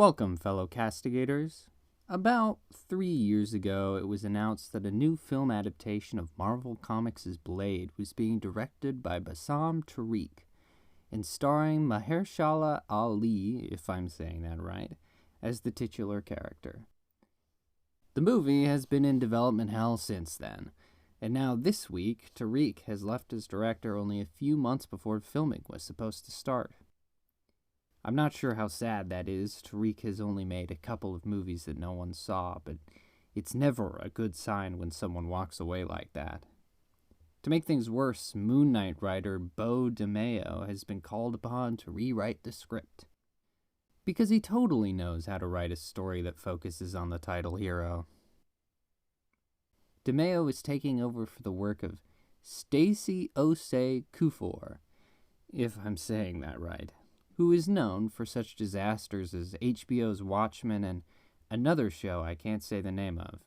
Welcome, fellow castigators. About 3 years ago, it was announced that a new film adaptation of Marvel Comics' Blade was being directed by Bassam Tariq and starring Mahershala Ali, if I'm saying that right, as the titular character. The movie has been in development hell since then, and now this week, Tariq has left as director only a few months before filming was supposed to start. I'm not sure how sad that is. Tariq has only made a couple of movies that no one saw, but it's never a good sign when someone walks away like that. To make things worse, Moon Knight writer Beau DeMayo has been called upon to rewrite the script. Because he totally knows how to write a story that focuses on the title hero. DeMayo is taking over for the work of Stacey Osei Kuffour, if I'm saying that right, who is known for such disasters as HBO's Watchmen and another show I can't say the name of.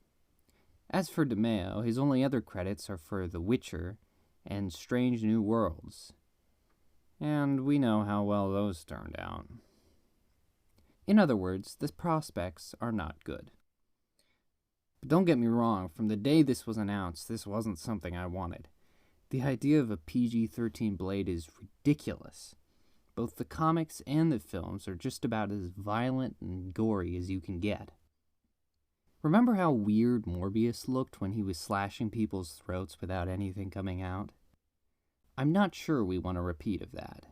As for DeMayo, his only other credits are for The Witcher and Strange New Worlds. And we know how well those turned out. In other words, the prospects are not good. But don't get me wrong, from the day this was announced, this wasn't something I wanted. The idea of a PG-13 Blade is ridiculous. Both the comics and the films are just about as violent and gory as you can get. Remember how weird Morbius looked when he was slashing people's throats without anything coming out? I'm not sure we want a repeat of that.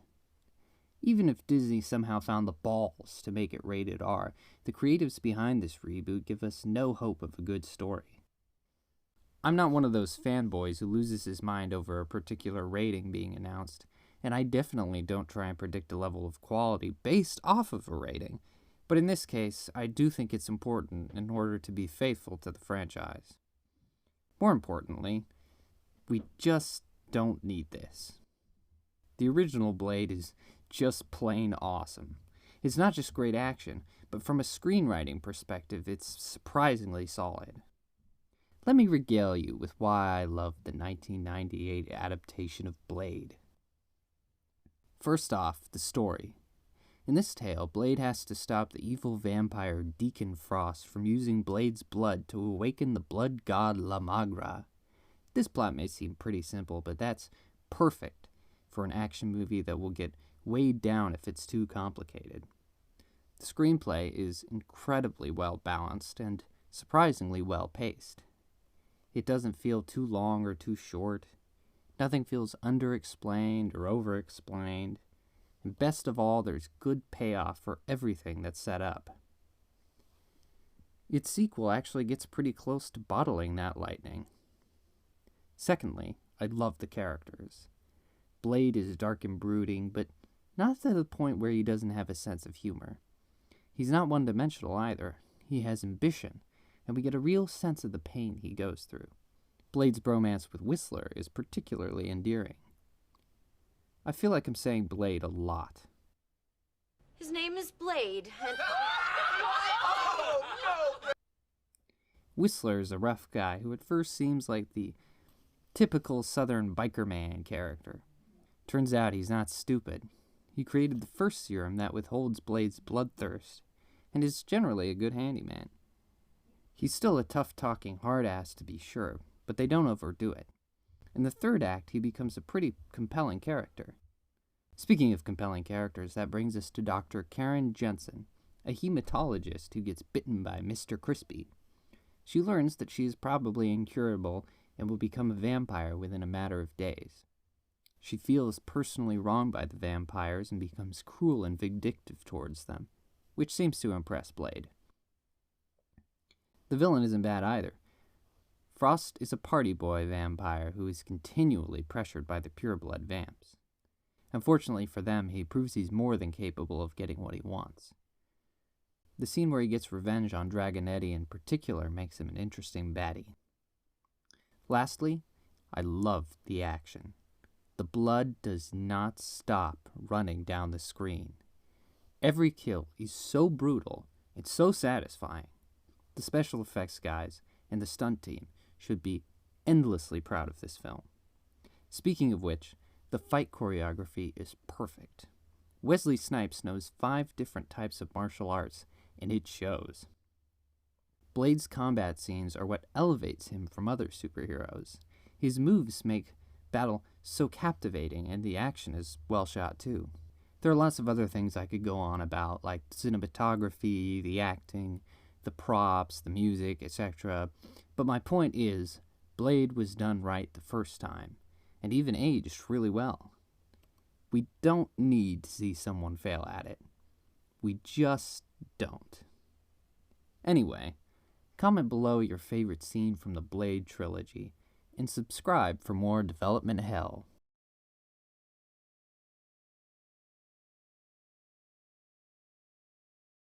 Even if Disney somehow found the balls to make it rated R, the creatives behind this reboot give us no hope of a good story. I'm not one of those fanboys who loses his mind over a particular rating being announced, and I definitely don't try and predict a level of quality based off of a rating. But in this case, I do think it's important in order to be faithful to the franchise. More importantly, we just don't need this. The original Blade is just plain awesome. It's not just great action, but from a screenwriting perspective, it's surprisingly solid. Let me regale you with why I love the 1998 adaptation of Blade. First off, the story. In this tale, Blade has to stop the evil vampire Deacon Frost from using Blade's blood to awaken the blood god La Magra. This plot may seem pretty simple, but that's perfect for an action movie that will get weighed down if it's too complicated. The screenplay is incredibly well balanced and surprisingly well paced. It doesn't feel too long or too short. Nothing feels underexplained or overexplained. And best of all, there's good payoff for everything that's set up. Its sequel actually gets pretty close to bottling that lightning. Secondly, I love the characters. Blade is dark and brooding, but not to the point where he doesn't have a sense of humor. He's not one-dimensional either. He has ambition, and we get a real sense of the pain he goes through. Blade's bromance with Whistler is particularly endearing. I feel like I'm saying Blade a lot. His name is Blade, and... Whistler is a rough guy who at first seems like the typical southern biker man character. Turns out he's not stupid. He created the first serum that withholds Blade's bloodthirst, and is generally a good handyman. He's still a tough-talking hard-ass to be sure, but they don't overdo it. In the third act, he becomes a pretty compelling character. Speaking of compelling characters, that brings us to Dr. Karen Jensen, a hematologist who gets bitten by Mr. Crispy. She learns that she is probably incurable and will become a vampire within a matter of days. She feels personally wronged by the vampires and becomes cruel and vindictive towards them, which seems to impress Blade. The villain isn't bad either. Frost is a party boy vampire who is continually pressured by the pureblood vamps. Unfortunately for them, he proves he's more than capable of getting what he wants. The scene where he gets revenge on Dragonetti in particular makes him an interesting baddie. Lastly, I love the action. The blood does not stop running down the screen. Every kill is so brutal and so satisfying. The special effects guys and the stunt team should be endlessly proud of this film. Speaking of which, the fight choreography is perfect. Wesley Snipes knows 5 different types of martial arts and it shows. Blade's combat scenes are what elevates him from other superheroes. His moves make battle so captivating, and the action is well shot too. There are lots of other things I could go on about, like cinematography, the acting, the props, the music, etc. But my point is, Blade was done right the first time, and even aged really well. We don't need to see someone fail at it. We just don't. Anyway, comment below your favorite scene from the Blade trilogy, and subscribe for more development hell.